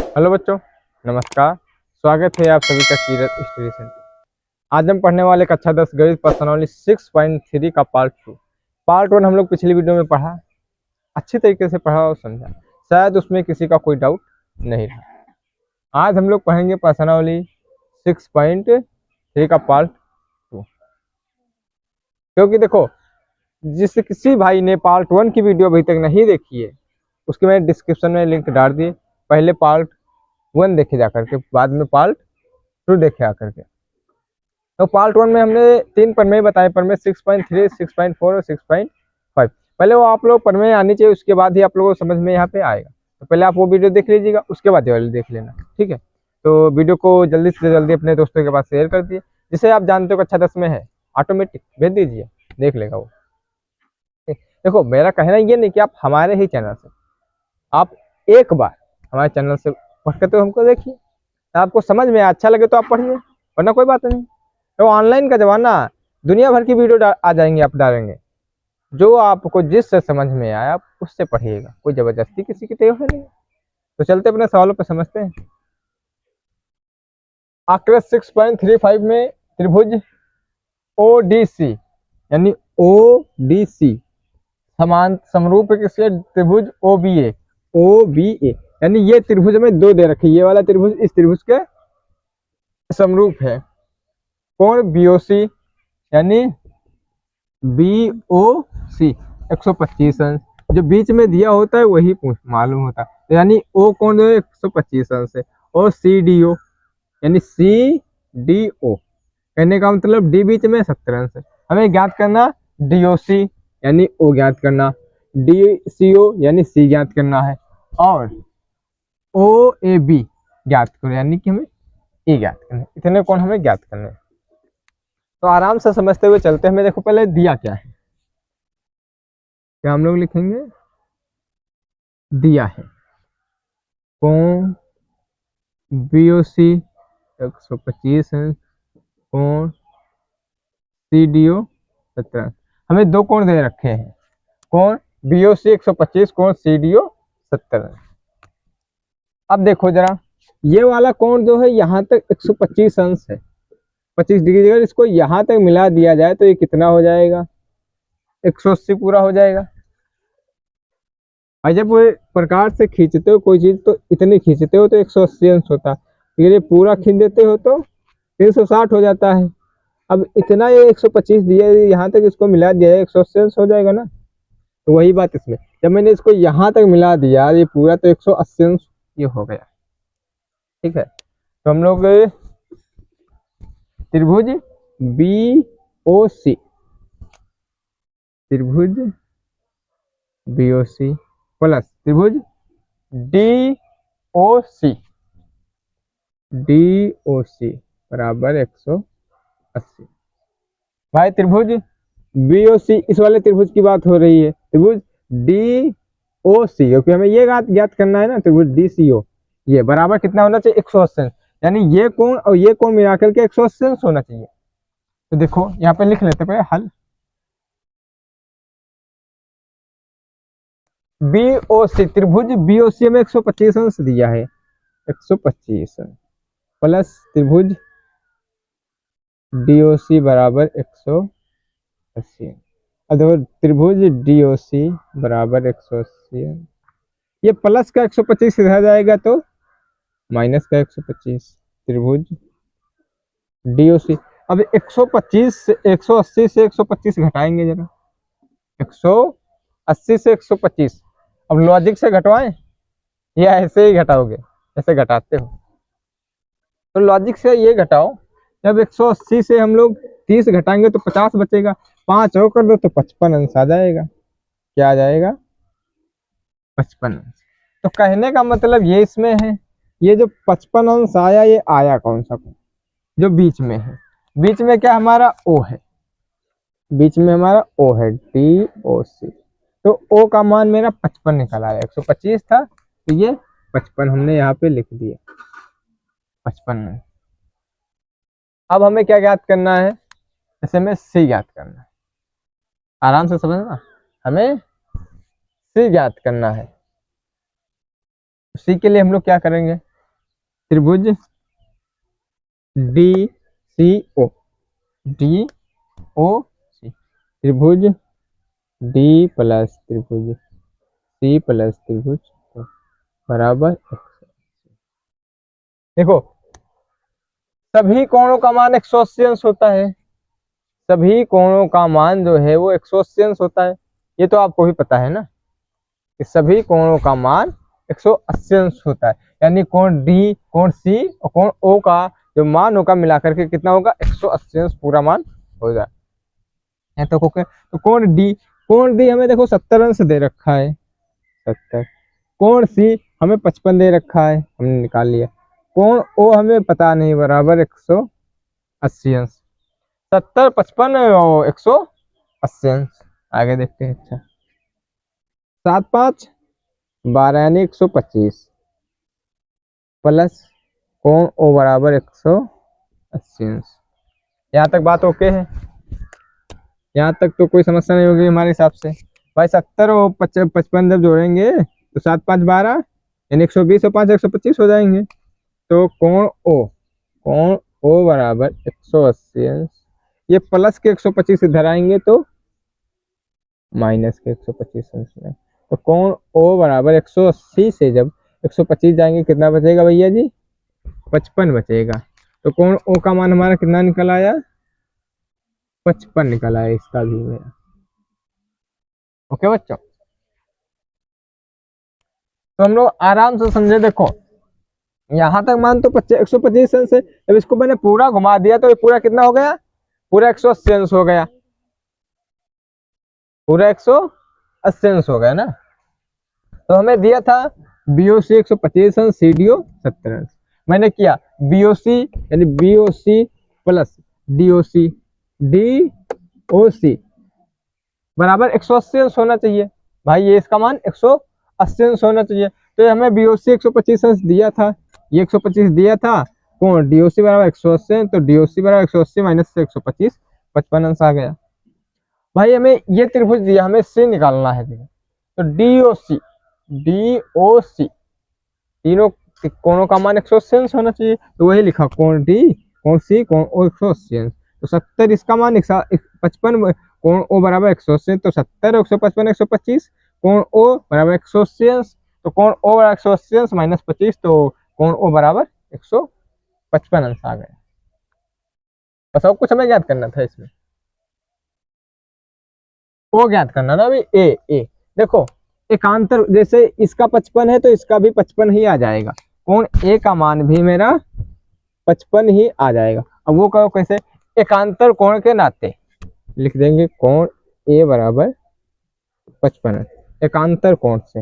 Hello बच्चों, नमस्कार। स्वागत है आप सभी का सीरत स्टडी सेंटर। आज हम पढ़ने वाले कक्षा 10 गणित प्रश्नावली 6.3 का पार्ट 1 हम लोग पिछली वीडियो में पढ़ा, अच्छी तरीके से पढ़ा और समझा, शायद उसमें किसी का कोई डाउट नहीं रहा। आज हम लोग पढ़ेंगे प्रश्नावली 6.3 का पार्ट 2, क्योंकि देखो किसी भाई ने पार्ट 1 की वीडियो अभी तक नहीं देखी है, उसके मैंने डिस्क्रिप्शन में लिंक डाल दिए। पहले पार्ट 1 देखे जा करके, बाद में पार्ट 2 देखे आकर के। तो पार्ट 1 में हमने 3 प्रमेय बताए, प्रमेय 6.3, 6.4 और 6.5। पहले वो आप लोग प्रमेय आनी चाहिए, उसके बाद ही आप लोगों को समझ में यहाँ पे आएगा। तो पहले आप वो वीडियो देख लीजिएगा, उसके बाद ये वाली देख लेना, ठीक है। तो वीडियो को जल्दी से जल्दी अपने दोस्तों के पास शेयर कर दिए, जिसे आप जानते हो कक्षा 10 में है, ऑटोमेटिक भेज दीजिए, देख लेगा वो। देखो मेरा कहना ये नहीं कि आप हमारे ही चैनल से, आप एक बार हमारे चैनल से पढ़ के तो हमको देखिए, आपको समझ में अच्छा लगे तो आप पढ़िए, वरना कोई बात नहीं। तो ऑनलाइन का जमाना, दुनिया भर की वीडियो आ जाएंगे, आप डालेंगे, जो आपको जिससे समझ में आया आप उससे पढ़िएगा, कोई जबरदस्ती किसी की तय नहीं। तो चलते अपने सवालों पर समझते हैं। आकृति 6.35 में त्रिभुज ODC यानी ODC समान समरूप किसके त्रिभुज OBA यानी ये त्रिभुज में दो दे रखे, ये वाला त्रिभुज इस त्रिभुज के समरूप है। कोण BOC यानी BOC 125 अंश, जो बीच में दिया होता है वही मालूम होता है, यानी O कोण 125 अंश है। और CDO यानी CDO कहने का मतलब D बीच में 70 अंश है। हमें ज्ञात करना DOC यानी O ज्ञात करना, DCO यानी C ज्ञात करना है, और OAB ज्ञात करो यानी कि हमें E ज्ञात करना है। इतने कोण हमें ज्ञात करने हैं। तो आराम से समझते हुए चलते हैं। हमें देखो पहले दिया क्या है, क्या हम लोग लिखेंगे, दिया है कोण BOC 125 है, कोण CDO 70। हमें दो कोण दे रखे हैं, कोण BOC 125, कोण CDO 70। अब देखो जरा, ये वाला कोण जो है यहाँ तक 125 अंश है, 25 डिग्री। अगर इसको यहाँ तक मिला दिया जाए तो ये कितना हो जाएगा, 180 पूरा हो जाएगा। और जब प्रकार से खींचते हो कोई चीज तो इतनी खींचते हो तो 180 अंश होता है, अगर ये पूरा खींच देते हो तो 360 हो जाता है। अब इतना ये 125 दिया, यहाँ तक इसको मिला दिया है, 180 अंश हो जाएगा ना। तो वही बात इसमें, जब मैंने इसको यहाँ तक मिला दिया ये पूरा, तो 180 अंश ये हो गया, ठीक है। तो हम लोग त्रिभुज BOC, त्रिभुज BOC प्लस त्रिभुज DOC बराबर 180। भाई त्रिभुज BOC, इस वाले त्रिभुज की बात हो रही है, त्रिभुज DOC, क्योंकि हमें ये ज्ञात करना है ना, त्रिभुज DCO ये बराबर कितना होना चाहिए, 180 अंश, यानी ये कोण और ये कोण मिलाकर के 180 अंश होना चाहिए। तो देखो यहाँ पे लिख लेते हैं हल। BOC, त्रिभुज BOC में 125 अंश दिया है, 125 अंश प्लस त्रिभुज DOC बराबर 180। अब देखो त्रिभुज DOC बराबर 180, ये प्लस का 125 इधर जाएगा तो माइनस का 125, त्रिभुज DOC। अब 125 से 180 से 125 घटाएंगे जरा, 180 से 125। अब लॉजिक से घटवाएं या ऐसे ही घटाओगे, ऐसे घटाते हो तो लॉजिक से ये घटाओ। जब 180 से हम लोग 30 घटाएंगे तो 50 बचेगा, 5 और कर दो तो 55 अंश आ जाएगा। क्या आ जाएगा, 55 अंश। तो कहने का मतलब ये इसमें है, ये जो 55 अंश आया, ये आया कौन सा कोण, जो बीच में है। बीच में क्या हमारा O है, बीच में हमारा O है DOC। तो O का मान मेरा 55 निकल आया, 125 था तो ये 55 हमने यहाँ पे लिख दिया, 55। अब हमें क्या ज्ञात करना है, जैसे हमें C ज्ञात करना है, आराम से समझना, हमें C ज्ञात करना है। C के लिए हम लोग क्या करेंगे, त्रिभुज डी सी ओ, डी ओ सी, त्रिभुज डी प्लस त्रिभुज सी प्लस त्रिभुज ओ बराबर 180। देखो सभी कोणों का मान 180 अंश होता है, सभी कोणों का मान जो है वो 180 अंश होता है। ये तो आपको भी पता है ना कि सभी कोणों का मान 180 अंश होता है, यानी कोण डी, कोण सी और कोण ओ का जो मान होगा मिलाकर के कितना होगा 180 अंश पूरा मान होगा। तो कोण डी हमें देखो 70 अंश दे रखा है, 70। कोण सी हमें 55 दे रखा है, हमने निकाल लिया। कोण ओ हमें पता नहीं, बराबर 180 अंश। 70, 55 और 180 अंश। आगे देखते हैं। अच्छा 7, 5, 12 यानी 125 प्लस कोण ओ बराबर 180 अंश। यहाँ तक बात ओके है, यहाँ तक तो कोई समस्या नहीं होगी हमारे हिसाब से। भाई 70 और 55 जब जोड़ेंगे तो 7, 5, 12 यानी 120 और 5 125 हो जाएंगे। तो कोण ओ बराबर 180 अंश। ये प्लस के 125 इधर आएंगे तो माइनस के 125 अंश में। तो कोण ओ बराबर 180 से जब 125 जाएंगे कितना बचेगा भैया जी? 55 बचेगा। तो कोण ओ का मान हमारा कितना निकल आया? 55 निकल आया इसका भी मेरा। ओके बच्चों, तो हम लोग आराम से समझे। देखो यहाँ तक मान तो 125 अंश है, जब इसको मैंने पूरा घुमा दिया तो ये पूरा कितना हो गया? पूरा 180 अंश हो गया, पूरा 180 अंश हो गया ना। तो हमें दिया था बीओसी 125 अंश, सीडीओ 70 अंश। मैंने किया बीओसी यानी बीओसी प्लस डीओसी, डीओसी बराबर 180 अंश होना चाहिए। भाई ये इसका मान 180 अंश होना चाहिए। तो हमें बीओसी 125 अंश दिया था, ये 125 दिया था। कौन? डीओसी बराबर 180, तो डीओसी बराबर 180 माइनस से 125, 55 अंश आ गया। भाई हमें ये त्रिभुज दिया, हमें से निकालना है। तो डीओसी तीनों कोणों का मान 180 अंश होना चाहिए, तो वही लिखा कोण डी, कोण सी, कोण ओ 180 अंश। तो 70 इसका मान 55, कोण ओ बराबर 180, तो 70 155 125, कोण ओ बराबर 180 अंश। तो कोण ओ बराबर 180 अंश माइनस 25, तो कोण ओ बराबर 155 अंश आ गया। बस और कुछ हमें ज्ञात करना था इसमें, वो ज्ञात करना ना अभी। ए देखो एकांतर, जैसे इसका 55 है तो इसका भी 55 ही आ जाएगा। कोण ए का मान भी मेरा 55 ही आ जाएगा। अब वो कहो कैसे? एकांतर कोण के नाते लिख देंगे कोण ए बराबर 55 एकांतर कोण से,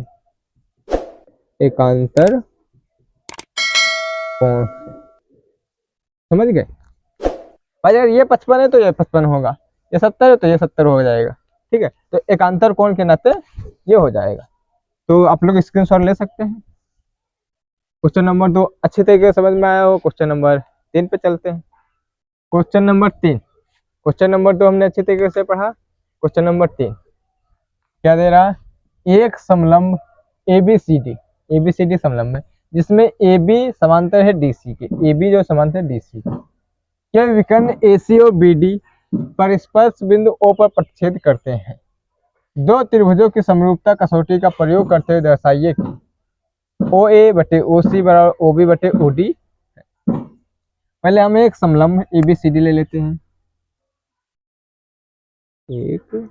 एकांतर कोण से। समझ गए भाई? अगर ये 55 है तो ये 55 होगा, ये 70 है तो ये 70 हो जाएगा। ठीक है, तो एकांतर कोण के नाते ये हो जाएगा। तो आप लोग स्क्रीनशॉट ले सकते हैं। क्वेश्चन नंबर 2 अच्छे तरीके से समझ में आया हो। क्वेश्चन नंबर 3 पे चलते हैं। क्वेश्चन नंबर 3, क्वेश्चन नंबर 2 हमने अच्छे तरीके से पढ़ा। क्वेश्चन नंबर 3 क्या दे रहा है? एक समलंब एबीसीडी समलंब है, जिसमें AB समांतर है DC के, AB जो समांतर है DC के। क्या विकर्ण AC और BD परिस्पर्श बिंदु O पर प्रतिच्छेद करते हैं? दो त्रिभुजों की समरूपता कसौटी का प्रयोग करते हुए दर्शाइए कि OA बटे OC बराबर OB बटे OD। पहले हम एक समलंब ABCD ले लेते हैं। एक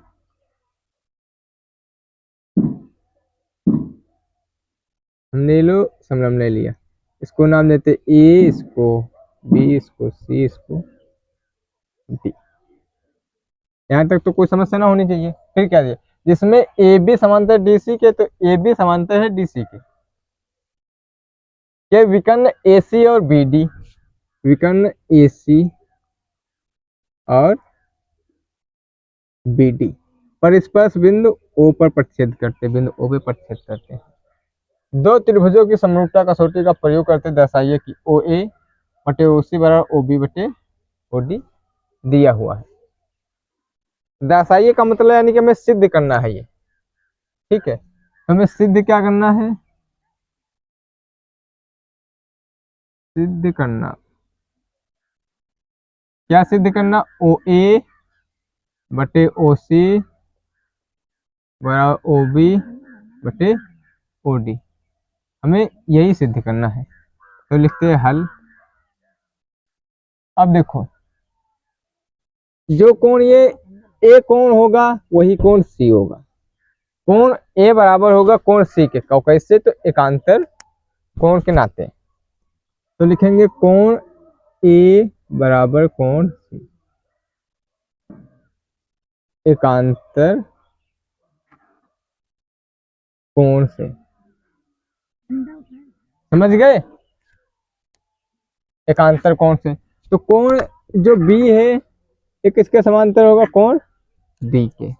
हमने लो समलंब ले लिया, इसको नाम देते A, इसको B, इसको C, इसको D। यहाँ तक तो कोई समस्या ना होनी चाहिए। फिर क्या दिया? जिसमें AB समांतर DC के, तो AB समांतर है DC के। ये विकर्ण AC और BD, विकर्ण AC और BD परिस्पर्श बिंदु O पर प्रतिच्छेद करते, बिंदु O पे प्रतिच्छेद करते हैं। दो त्रिभुजों की समरूपता कसौटी का प्रयोग करते दर्शाइए कि OA बटे OC बराबर OB बटे OD दिया हुआ है। दर्शाइए का मतलब यानी कि हमें सिद्ध करना है ये। ठीक है, हमें सिद्ध क्या करना है? सिद्ध करना, क्या सिद्ध करना, ओ ए बटे ओ सी बराबर ओ बी बटे ओ डी, हमें यही सिद्ध करना है। तो लिखते हैं हल। अब देखो, जो कोण ये ए कोण होगा वही कोण सी होगा, कोण ए बराबर होगा कोण सी के, कैसे, तो एकांतर कोण के नाते। तो लिखेंगे कोण ए बराबर कोण सी, एकांतर कोण से, समझ गए, एकांतर कोण से। तो कोण जो बी है ये किसके समांतर होगा, कोण डी के।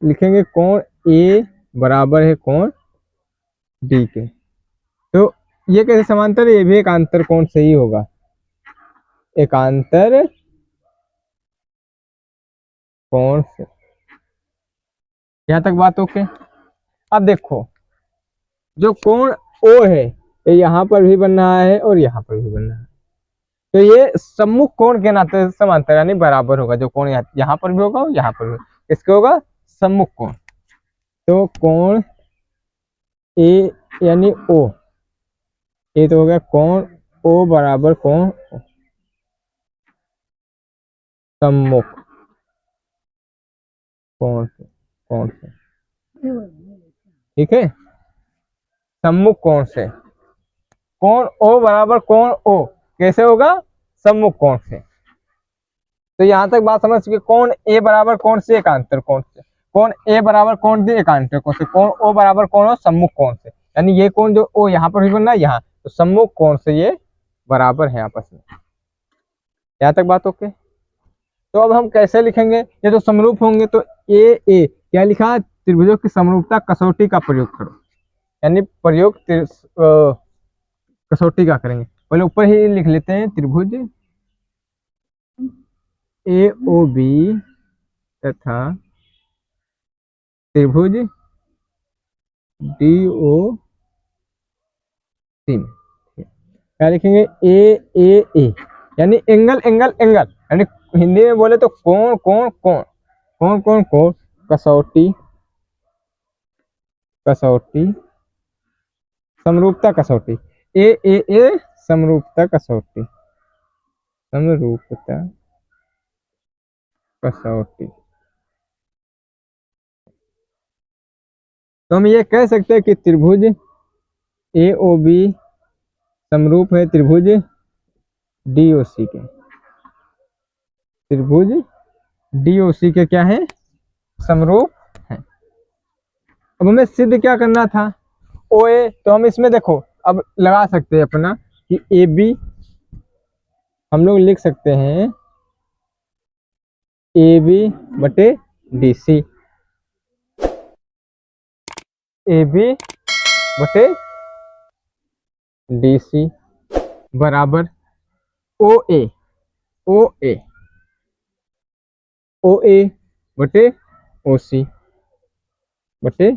लिखेंगे कोण ए बराबर है कोण डी के। तो ये कैसे समांतर है, ये भी एकांतर कोण से ही होगा, एकांतर कोण से। यहां तक बात ओके। अब देखो, जो कोण ओ है ये यहाँ पर भी बन रहा है और यहाँ पर भी बन रहा है, तो ये सम्मुख कोण के नाते समांतर यानी बराबर होगा। जो कोण यहाँ पर भी होगा और यहाँ पर भी, किसके होगा, सम्मुख कोण। तो कोण ए यानी ओ, ये तो हो गया कोण ओ बराबर कोण ओ, सम्मुख कोण से, कोण से, ठीक है, सम्मुख कोण से। कोण ओ बराबर कोण ओ कैसे होगा, सम्मुख कोण से। तो यहां तक बात समझ चुके, कोण ए बराबर कोण से एकांतर कोण से, कोण ए बराबर कोण डी एकांतर कोण से, कोण ओ बराबर कोण हो सम्मुख कोण से, यानी ये कोण जो ओ यहाँ पर भी बन रहा है यहाँ, तो सम्मुख कोण से ये बराबर है आपस में। यहाँ तक बात ओके। तो अब हम कैसे लिखेंगे, ये तो समरूप होंगे, तो ए क्या लिखा, त्रिभुजों की समरूपता कसौटी का प्रयोग करो, यानी प्रयोग कसौटी का करेंगे। पहले ऊपर ही लिख लेते हैं, त्रिभुज ए ओ बी तथा त्रिभुज डी ओ सी में क्या लिखेंगे, ए यानी एंगल एंगल एंगल, यानी हिंदी में बोले तो कोण कोण कोण, कोण कोण कोण, कसौटी कसौटी, समरूपता कसौटी, ए समरूपता कसौटी, समरूपता कसौटी। तो हम ये कह सकते हैं कि त्रिभुज ए ओ बी समरूप है त्रिभुज डी ओ सी के, त्रिभुज डी ओ सी के क्या है, समरूप है। अब हमें सिद्ध क्या करना था, ओ ए, तो हम इसमें देखो अब लगा सकते हैं अपना कि ए बी हम लोग लिख सकते हैं ए बी बटे डी सी, ए बी बटे डी सी बराबर ओ ए बटे ओ सी बटे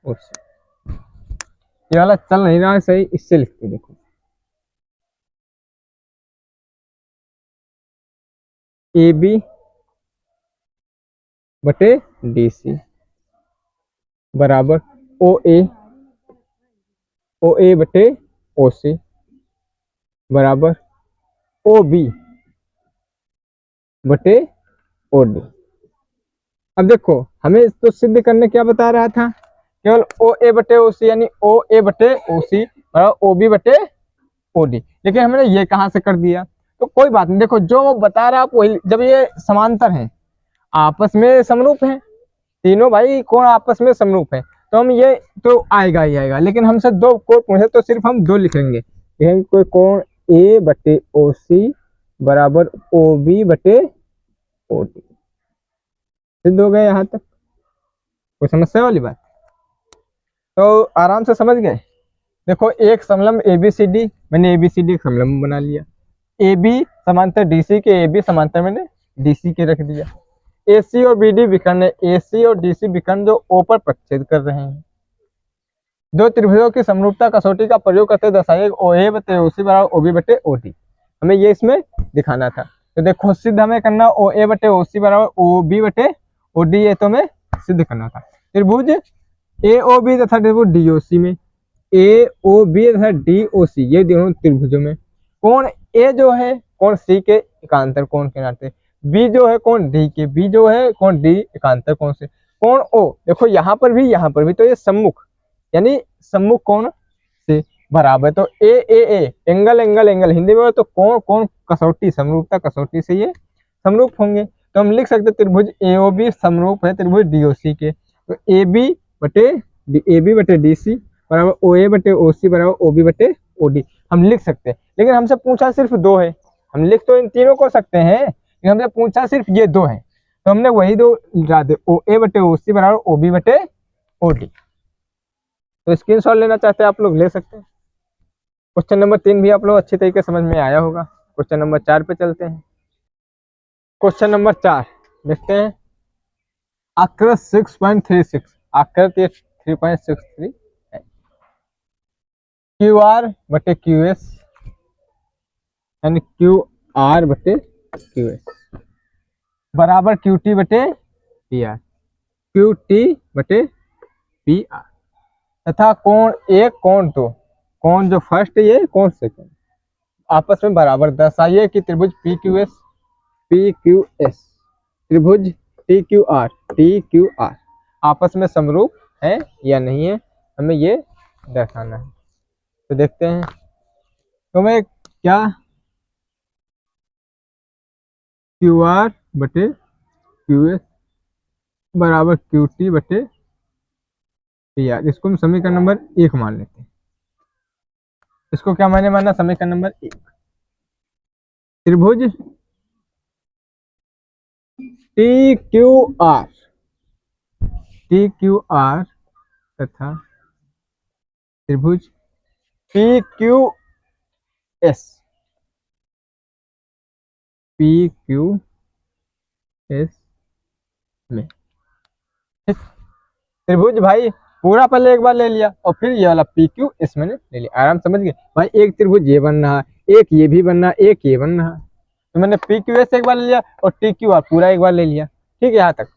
ओ सी। ये वाला चल नहीं रहा है सही, इससे लिखते देखो, ए बी बटे डी सी बराबर ओ ए बटे ओ सी बराबर ओ बी बटे ओ डी। अब देखो हमें तो सिद्ध करने क्या बता रहा था, केवल ओ ए बटे ओ सी यानी ओ ए बटे ओ सी और ओ बी बटे ओ डी, लेकिन हमने ये कहाँ से कर दिया, तो कोई बात नहीं। देखो जो बता रहा आप वही, जब ये समांतर है आपस में समरूप है, तीनों भाई कोण आपस में समरूप है, तो हम ये तो आएगा ही आएगा, लेकिन हमसे दो कोण पूछे तो सिर्फ हम दो लिखेंगे, कोई कोण ए बटे ओ सी बराबर ओ बी बटे ओ डी। सिद्ध हो गए यहाँ तक, कोई समस्या वाली बात, तो आराम से समझ गए। देखो एक समलंब ABCD, मैंने ABCD एक समलंब बना लिया, AB समांतर DC के, AB समांतर मैंने DC के रख दिया, AC और BD विकर्ण है, AC और DC विकर्ण जो O पर प्रक्षेद कर रहे हैं, दो त्रिभुजों की समरूपता कसौटी का प्रयोग करते दर्शाइए ओ ए बटे ओ सी बराबर ओ बी बटे ओ डी। हमें ये इसमें दिखाना था। तो देखो सिद्ध हमें करना ओ ए बटे ओ सी बराबर ओ बी बटे ओ डी, ये तो हमें सिद्ध करना था। त्रिभुज ए ओ बी तथा त्रिभुज डी ओ सी में, ए ओ बी तथा डी ओ सी ये दोनों त्रिभुजों में कोण ए जो है कोण सी के एकांतर कोण के नाते, बी जो है कोण डी के, बी जो है कोण डी एकांतर कोण से, कोण ओ देखो यहाँ पर भी तो ये सम्मुख यानी सम्मुख कोण से बराबर। तो A angle angle angle Hindi में तो कोण कोण कसौटी समरूपता कसौटी से ये समरूप होंगे। तो हम लिख सकते त्रिभुज एओबी समरूप है त्रिभुज डीओसी के। तो ए बी बटे डी सी बराबर ओ ए बटे ओ सी बराबर ओ बी बटे ओ डी हम लिख सकते हैं। लेकिन हमसे पूछा सिर्फ दो है, हम लिख तो इन तीनों को सकते हैं लेकिन हमसे पूछा सिर्फ ये दो है, तो हमने वही दो लिखा दे ओ ए बटे ओ सी बराबर ओ बी बटे ओ डी। तो स्क्रीनशॉट लेना चाहते हैं आप लोग ले सकते हैं। क्वेश्चन नंबर 3 भी आप लोग अच्छी तरीके समझ में आया होगा। क्वेश्चन नंबर 4 पे चलते हैं। क्वेश्चन नंबर 4 देखते हैं। आकृति 6.36 आकृति 3.63 है। क्यू आर बटे क्यू एस यानी क्यू आर बटे क्यू एस बराबर क्यू टी बटे पी आर, क्यू टी बटे पी आर तथा कोण एक कोण दो, कोण जो फर्स्ट ये कोण सेकंड आपस में बराबर दर्शाइए कि त्रिभुज पी क्यू एस त्रिभुज टी क्यू आर आपस में समरूप है या नहीं है, हमें ये दर्शाना है। तो देखते हैं। तो मैं क्या क्यू आर बटे क्यू एस बराबर क्यू टी बटे पी आर, इसको हम समीकरण नंबर 1 मान लेते हैं। इसको क्या मैंने माना समीकरण नंबर 1। त्रिभुज टी क्यू आर तथा त्रिभुज पी क्यू एस में त्रिभुज भाई पूरा पहले एक बार ले लिया और फिर ये वाला पी क्यू एस मैंने ले लिया। आराम समझ गए भाई, एक त्रिभुज ये बन रहा है, एक ये भी बन रहा है, एक ये बन रहा है। तो मैंने पी क्यू एस एक बार ले लिया और टी क्यू आर पूरा एक बार ले लिया। ठीक है, यहाँ तक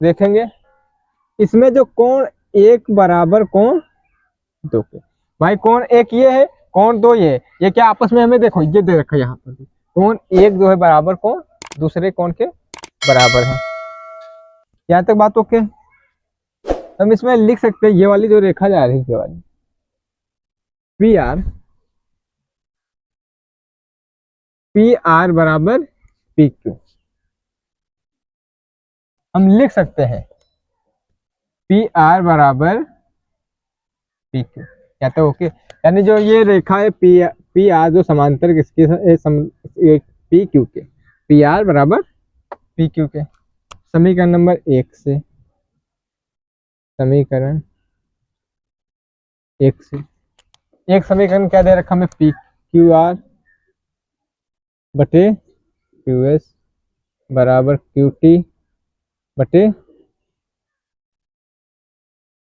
देखेंगे। इसमें जो कोण एक बराबर कोण दो के, भाई कोण एक ये है कोण दो ये क्या आपस में हमें देखो ये दे रखा है यहाँ पर कोण एक जो है बराबर कोण दूसरे कोण के बराबर है। यहाँ तक बात ओके। हम इसमें लिख सकते हैं ये वाली जो रेखा जा रही है ये वाली पी आर बराबर पी क्यू, हम लिख सकते हैं पी आर बराबर पी क्यू। क्या तो ओके, यानी जो ये रेखा है पी आर जो समांतर किसके पी क्यू के, पी आर बराबर पी क्यू के। समीकरण नंबर 1 से एक समीकरण क्या दे रखा हमें पी क्यू आर बटे क्यू एस बराबर क्यू टी बटे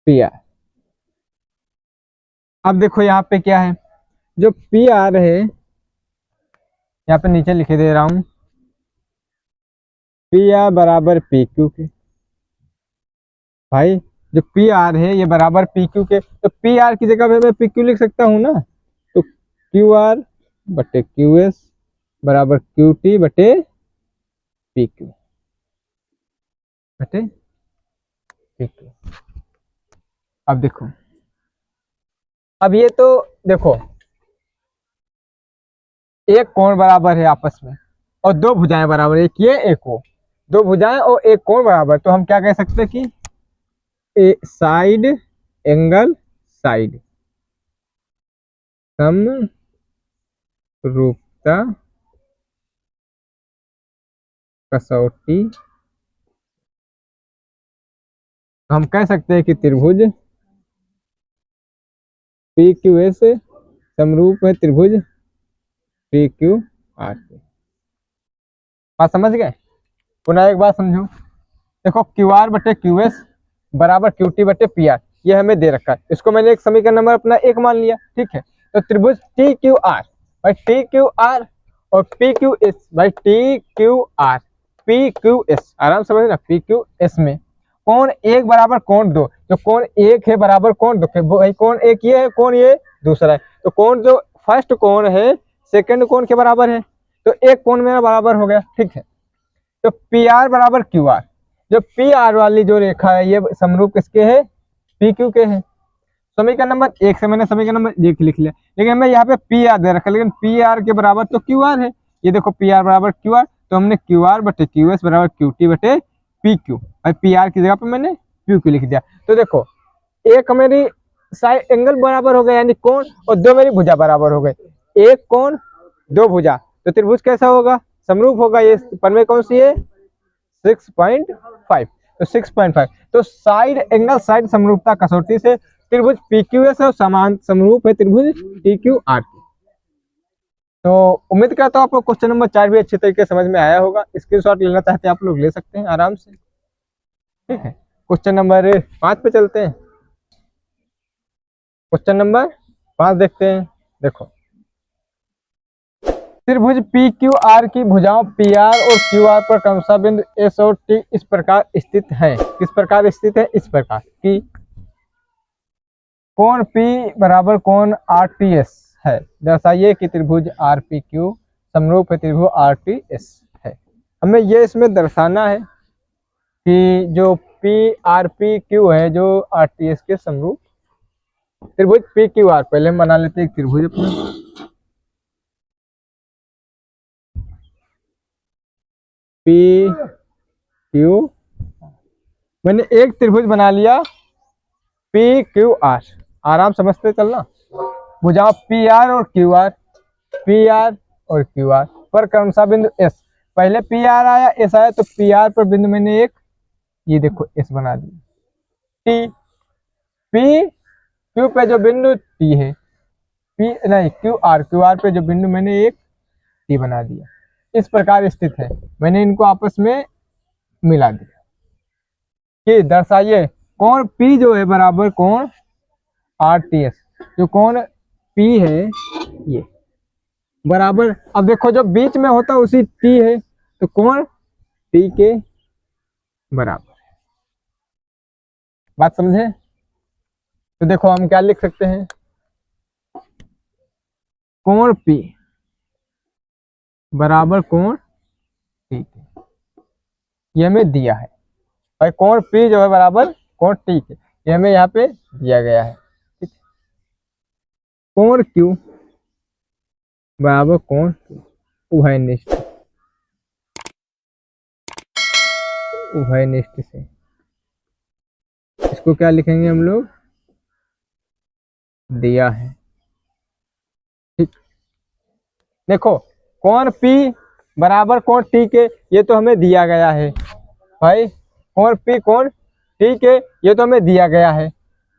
पी आर। अब देखो यहाँ पे क्या है, जो पी आर है यहाँ पे नीचे लिखे दे रहा हूं पी आर बराबर पी क्यू के। भाई जो पी आर है ये बराबर पी क्यू के, तो पी आर की जगह पे मैं पी क्यू लिख सकता हूँ ना। तो क्यू आर बटे क्यू एस बराबर क्यू टी बटे पी क्यू बटे पी क्यू। अब देखो, अब ये तो देखो एक कोण बराबर है आपस में और दो भुजाएं बराबर, एक ये एक वो, दो भुजाएं और एक कोण बराबर। तो हम क्या कह सकते हैं कि ए साइड एंगल साइड समरूपता कसौटी। तो हम कह सकते हैं कि त्रिभुज पी क्यू एस समरूप है त्रिभुज पी क्यू आर के। बात समझ गए? पुनः एक बात समझो, देखो क्यू आर बटे क्यू एस बराबर क्यू टी बटे पी आर। ये हमें दे रखा है, इसको मैंने एक समीकरण नंबर अपना 1 मान लिया, ठीक है। तो त्रिभुज टी क्यू आर भाई टी क्यू आर और पी क्यू एस भाई T Q R P Q S, आराम समझ ना, पी क्यू एस में कोण एक बराबर कोण दो, जो कोण एक है बराबर कोण दो, भाई कोण एक ये है, कोण ये दूसरा है, तो कोण जो फर्स्ट कोण है सेकंड कोण के बराबर है, तो एक कोण मेरा बराबर हो गया, ठीक है। तो पी आर बराबर क्यू आर, जो पी आर वाली जो रेखा है ये समरूप किसके है, पी क्यू के है। समीकरण नंबर 1 से मैंने समीकरण नंबर 1 लिख लिया, लेकिन हमें यहाँ पे पी आर दे रखा है, लेकिन पी आर के बराबर तो क्यू आर है, ये देखो पी आर बराबर क्यू आर, तो हमने क्यू आर बटे क्यू एस बराबर क्यू टी बटे पी क्यू, भाई पी आर की जगह पे मैंने पी क्यू लिख दिया। तो देखो एक मेरी साइड एंगल बराबर हो गए यानी कोण, और दो मेरी भुजा बराबर हो गए, एक कोण दो भुजा, तो त्रिभुज कैसा होगा, समरूप होगा। ये पन्मे कौन सी है, 6.5, तो 6.5, तो साइड एंगल साइड समरूपता कसौटी से त्रिभुज PQS और समान समरूप है त्रिभुज TQR की। तो उम्मीद करता हूँ आपको क्वेश्चन नंबर 4 भी अच्छे तरीके से समझ में आया होगा। स्क्रीनशॉट लेना चाहते हैं आप लोग ले सकते हैं आराम से, ठीक है। क्वेश्चन नंबर 5 पे चलते हैं। क्वेश्चन नंबर 5 देखते हैं। देखो त्रिभुज PQR की भुजाओं PR और QR पर क्रमशः बिंदु S और T इस प्रकार स्थित है, किस प्रकार स्थित है, इस प्रकार कि कोण P बराबर कोण RTS है, दर्शाइए कि त्रिभुज RPQ समरूप है त्रिभुज RTS है। हमें ये इसमें दर्शाना है कि जो PRPQ है जो RTS के समरूप त्रिभुज PQR, पहले हम बना लेते हैं एक त्रिभुज अपना, PQ, मैंने एक त्रिभुज बना लिया PQR, आराम समझते चलना। भुजाओं PR और QR, PR और QR पर क्रमशः बिंदु S, पहले PR आया S आया, तो PR पर बिंदु मैंने एक ये देखो S बना दिया। T PQ पे जो बिंदु T है, P नहीं QR पे जो बिंदु मैंने एक T बना दिया, इस प्रकार स्थित है। मैंने इनको आपस में मिला दिया कि दर्शाइए कोण P जो है बराबर कोण RTS, जो कोण P है ये बराबर, अब देखो जो बीच में होता है उसी T है, तो कोण T के बराबर है। बात समझे? तो देखो हम क्या लिख सकते हैं, कोण P बराबर कोण T के, ये हमें दिया है भाई। कोण P जो है बराबर कोण T के, ये हमें यहाँ पे दिया गया है, ठीक। कोण Q बराबर कोण Q उभयनिष्ठ, उभयनिष्ठ से इसको क्या लिखेंगे हम लोग, दिया है, ठीक। देखो कोण P बराबर कोण T के, ये तो हमें दिया गया है भाई। कोण P कोण T के, ये तो हमें दिया गया है।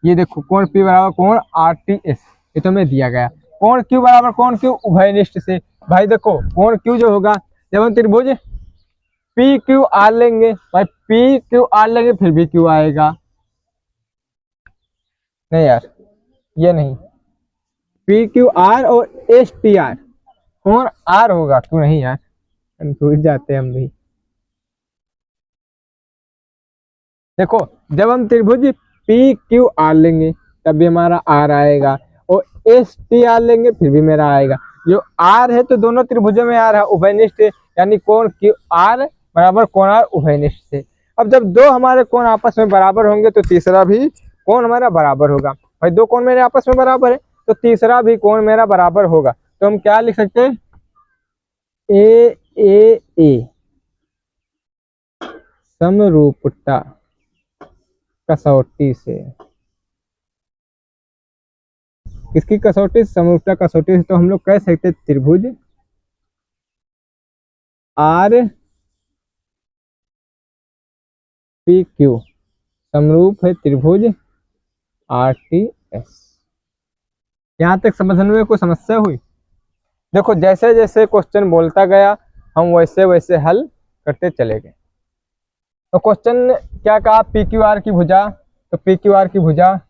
ये देखो कोण P बराबर कोण RTS, ये तो हमें दिया गया। कोण Q बराबर कोण Q उभयनिष्ठ से, भाई देखो कोण Q जो होगा, जब हम त्रिभुज PQR लेंगे भाई, PQR लेंगे फिर भी Q आएगा, नहीं यार ये नहीं, PQR और STR, कोण R होगा, क्यों नहीं यार, कंफ्यूज जाते हैं हम भी। देखो जब हम त्रिभुज PQR लेंगे तब भी हमारा R आएगा, और STR लेंगे फिर भी मेरा आएगा। जो R है तो दोनों त्रिभुजों में R है, उभयनिष्ठ है, यानी कोण QR बराबर कोण R उभयनिष्ठ से। अब जब दो हमारे कोण आपस में बराबर होंगे तो तीसरा भी कोण हमारा बराबर होगा भाई। दो कोण मेरे आपस में बराबर है तो तीसरा भी कोण मेरा बराबर होगा। तो हम क्या लिख सकते हैं, ए समरूपता कसौटी से, किसकी कसौटी, समरूपता कसौटी से, तो हम लोग कह सकते त्रिभुज RPQ समरूप है त्रिभुज RTS। यहाँ तक समझने में कोई समस्या हुई? देखो जैसे जैसे क्वेश्चन बोलता गया हम वैसे वैसे हल करते चले गए। तो क्वेश्चन क्या कहा, PQR की भुजा, तो PQR की भुजा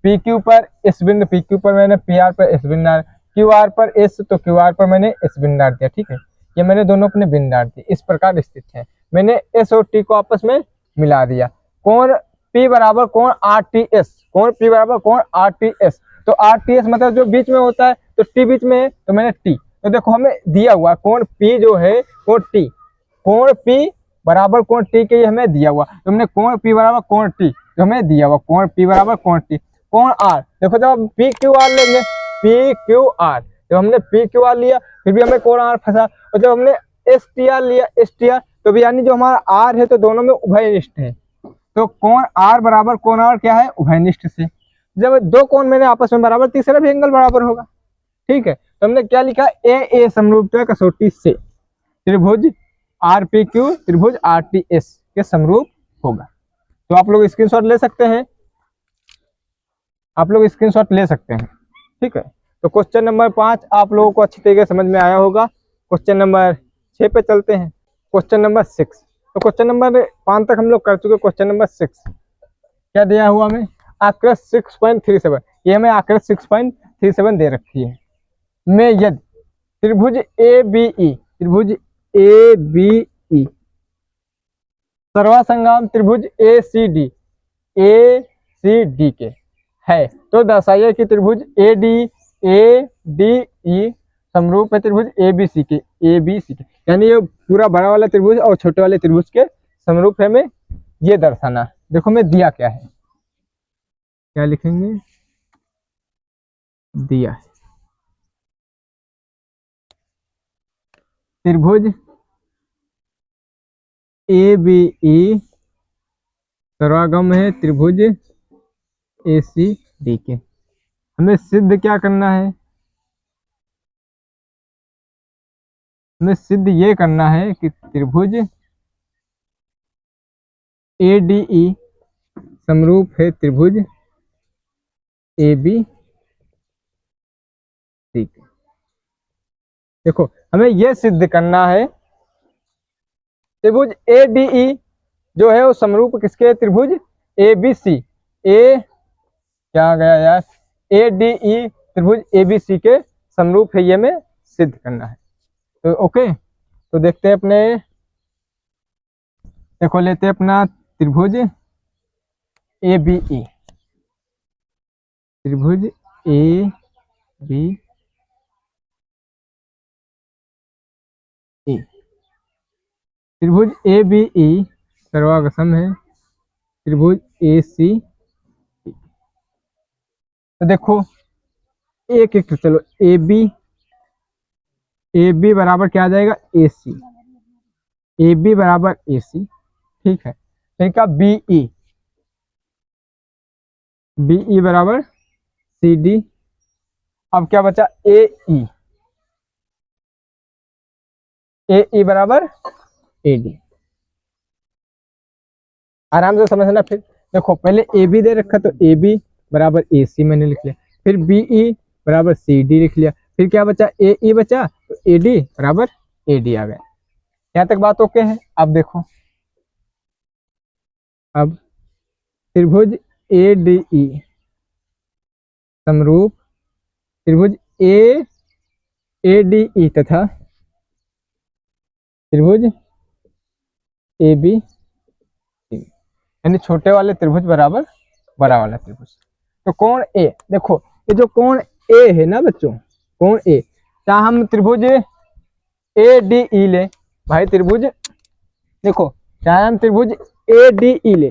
पी क्यू पर इस बिंदु पी क्यू पर मैंने पी आर पर इस बिंदु, क्यू आर पर एस तो क्यू आर पर मैंने इस बिंदु डाल दिया। ठीक है, ये मैंने दोनों अपने बिंदु डाल दिए, इस प्रकार स्थित है। मैंने एस और टी को आपस में मिला दिया। कोण P बराबर कोण RTS, कोण P बराबर कोण RTS। तो RTS मतलब जो बीच में होता है, तो T बीच में है तो मैंने T। तो देखो हमें दिया हुआ कोण P जो है कोण T, कोण P बराबर कोण T के हमें दिया हुआ, तो हमने कोण P बराबर कोण T जो हमें दिया हुआ, कोण P बराबर कोण T। कोण R देखो जब हम PQR लेंगे, PQR जब हमने PQR लिया फिर भी हमें कोण R फंसा, और जब हमने STR लिया STR तो भी यानी जो हमारा R है तो दोनों में उभयनिष्ठ है। तो कोण R बराबर कोण R क्या है, उभयनिष्ठ से। जब दो कोण मैंने आपस में बराबर, तीसरा भी एंगल बराबर होगा। ठीक है, तो हमने क्या लिखा, ए समरूपता कसौटी से त्रिभुज RPQ त्रिभुज RTS के समरूप होगा। तो आप लोग स्क्रीनशॉट ले सकते हैं, आप लोग स्क्रीनशॉट ले सकते हैं। ठीक है, तो क्वेश्चन नंबर 5 आप लोगों को अच्छी तरीके से समझ में आया होगा। क्वेश्चन नंबर 6 पे चलते हैं, क्वेश्चन नंबर 6। तो क्वेश्चन नंबर 5 तक हम लोग कर चुके। क्वेश्चन नंबर 6 क्या दिया हुआ हमें, आकृत 6.37, ये हमें आकृत 6.37 दे रखी है। में यदि त्रिभुज ABE, त्रिभुज ABE सर्वासंगाम त्रिभुज ACD के है, तो दर्शाइए कि त्रिभुज ADE समरूप है त्रिभुज ABC के, यानी ये पूरा बड़ा वाला त्रिभुज और छोटे वाले त्रिभुज के समरूप है, हमें ये दर्शाना। देखो मैं दिया क्या है, क्या लिखेंगे, दिया है त्रिभुज ABE सर्वागम है त्रिभुज ACD के। हमें सिद्ध क्या करना है, हमें सिद्ध ये करना है कि त्रिभुज ADE समरूप है त्रिभुज ABC के। देखो हमें यह सिद्ध करना है त्रिभुज ADE जो है वो समरूप किसके, त्रिभुज ABC, क्या आ गया यार, ADE त्रिभुज ABC के समरूप है, ये हमें सिद्ध करना है। तो ओके, तो देखते हैं अपने, देखो लेते हैं अपना त्रिभुज ABE, त्रिभुज ABE, त्रिभुज ABE सर्वागसम है त्रिभुज AC। तो देखो एक एक चलो, AB बराबर क्या आ जाएगा, AC, AB बराबर AC। ठीक है, फिर का BE बराबर CD। अब क्या बचा, AE बराबर AD। आराम से समझना। फिर देखो पहले AB दे रखा, तो AB बराबर AC मैंने लिख लिया, फिर BE बराबर CD लिख लिया, फिर क्या बचा, AE बचा, तो AD बराबर AD आ गया। यहाँ तक बात ओके है। अब देखो, अब त्रिभुज ADE समरूप त्रिभुज ADE तथा त्रिभुज ABC, यानी छोटे वाले त्रिभुज बराबर बड़ा वाला त्रिभुज। तो कोण A, देखो ये जो कोण A है ना बच्चों, कोण A, चाहे हम त्रिभुज ADE ले, भाई त्रिभुज देखो, चाहे हम त्रिभुज ADE ले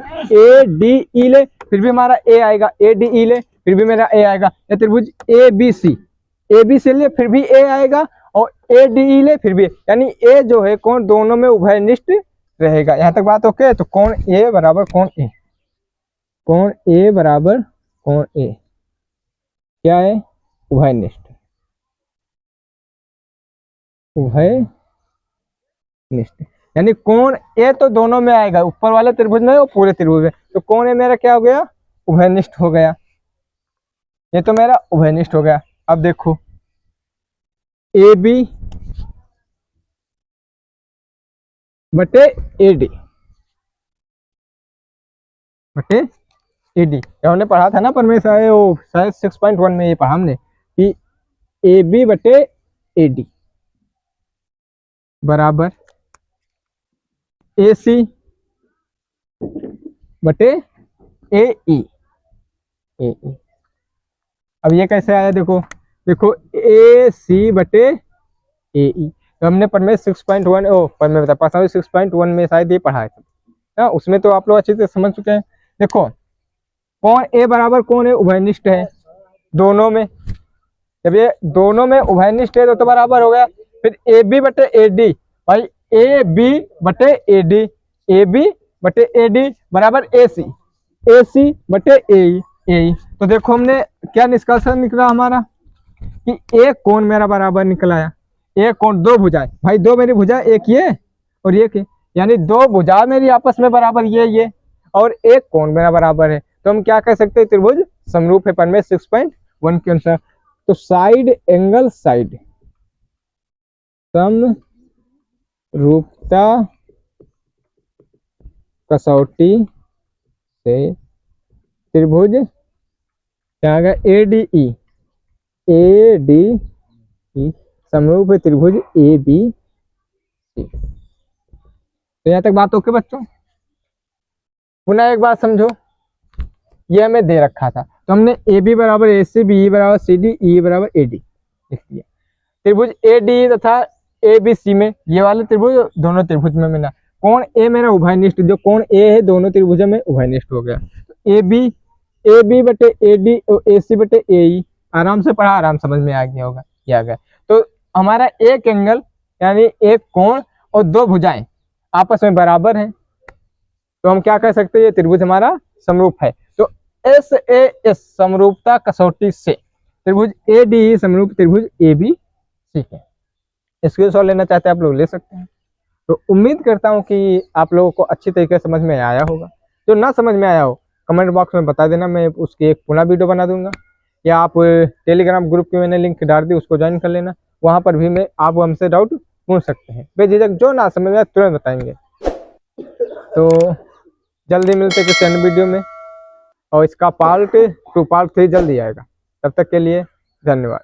फिर भी हमारा A आएगा, ADE ले फिर भी मेरा A आएगा, या त्रिभुज ABC ले फिर भी A आएगा, और ADE ले फिर भी, यानी A जो है कोण दोनों में उभयनिष्ठ रहेगा। यहाँ तक बात ओके। तो कोण A बराबर कोण A, कोण A बराबर कोण A क्या है, उभयनिष्ठ, उभयनिष्ठ, यानी कोण A तो दोनों में आएगा, ऊपर वाले त्रिभुज में और पूरे त्रिभुज में। तो कोण A मेरा क्या हो गया, उभयनिष्ठ हो गया, ये तो मेरा उभयनिष्ठ हो गया। अब देखो AB बटे AD AD। हमने पढ़ा था ना पर मैं शायद 6.1 में ये पढ़ा हमने कि AB बटे AD बराबर AC बटे AE। अब ये कैसे आया, देखो देखो AC बटे AE। तो हमने पर में 6.1 पर मैं बता पाता हूँ 6.1 में शायद ये पढ़ा है ना, उसमें तो आप लोग अच्छे से समझ चुके हैं। देखो कौन A बराबर कौन है, उभयनिष्ठ है दोनों में। जब ये दोनों में उभयनिष्ठ है तो बराबर हो गया। फिर AB बटे AD, भाई AB बटे AD, AB बटे AD बराबर AC बटे AE। तो देखो हमने क्या निष्कर्ष निकला हमारा कि एक कोण मेरा बराबर निकल आया। एक कोण, दो भुजाएं, भाई दो मेरी भुजा, एक ये और एक ये, यानी दो भुजा मेरी आपस में बराबर ये और एक कोण मेरा बराबर है। तो हम क्या कह सकते हैं, त्रिभुज समरूप है पर में 6.1 के अनुसार। तो साइड एंगल साइड समरूपता कसौटी से त्रिभुज क्या आ गया, ADE समरूप है त्रिभुज ABC। तो यहाँ तक बात ओके बच्चों। पुनः एक बात समझो, ये हमें दे रखा था तो हमने AB बराबर AC, BE बराबर CD, EE बराबर AD लिख दिया। त्रिभुज ADE तथा ABC में ये वाले त्रिभुज दोनों त्रिभुज में मिला। कौन A मेरा उभयनिष्ठ, जो कौन A है दोनों त्रिभुजों में उभयनिष्ठ हो गया। तो AB बटे AD और AC बटे AE, आराम से पढ़ा, आराम समझ में आ गया होगा, ये आ गया। तो हमारा एक एंगल यानी एक कोण और दो भुजाएं आपस में बराबर हैं, तो हम क्या कह सकते हैं, ये त्रिभुज हमारा समरूप है। तो SAS समरूपता कसौटी से त्रिभुज ADE समरूप त्रिभुज ABC है। इसके सॉल्व लेना चाहते हैं आप लोग ले सकते हैं। तो उम्मीद करता हूं कि आप लोगों को अच्छी तरीके से समझ में आया होगा। जो ना समझ में आया हो कमेंट बॉक्स में बता देना, मैं उसकी एक पुनः वीडियो बना दूंगा, या आप टेलीग्राम ग्रुप की मैंने लिंक डाल दी, उसको ज्वाइन कर लेना। वहां पर भी मैं आप हमसे डाउट पूछ सकते हैं बेझिझक, जो ना समझ में तुरंत बताएंगे। तो जल्दी मिलते किसी अन्य वीडियो में, और इसका पार्ट 2 पार्ट 3 जल्दी आएगा। तब तक के लिए धन्यवाद।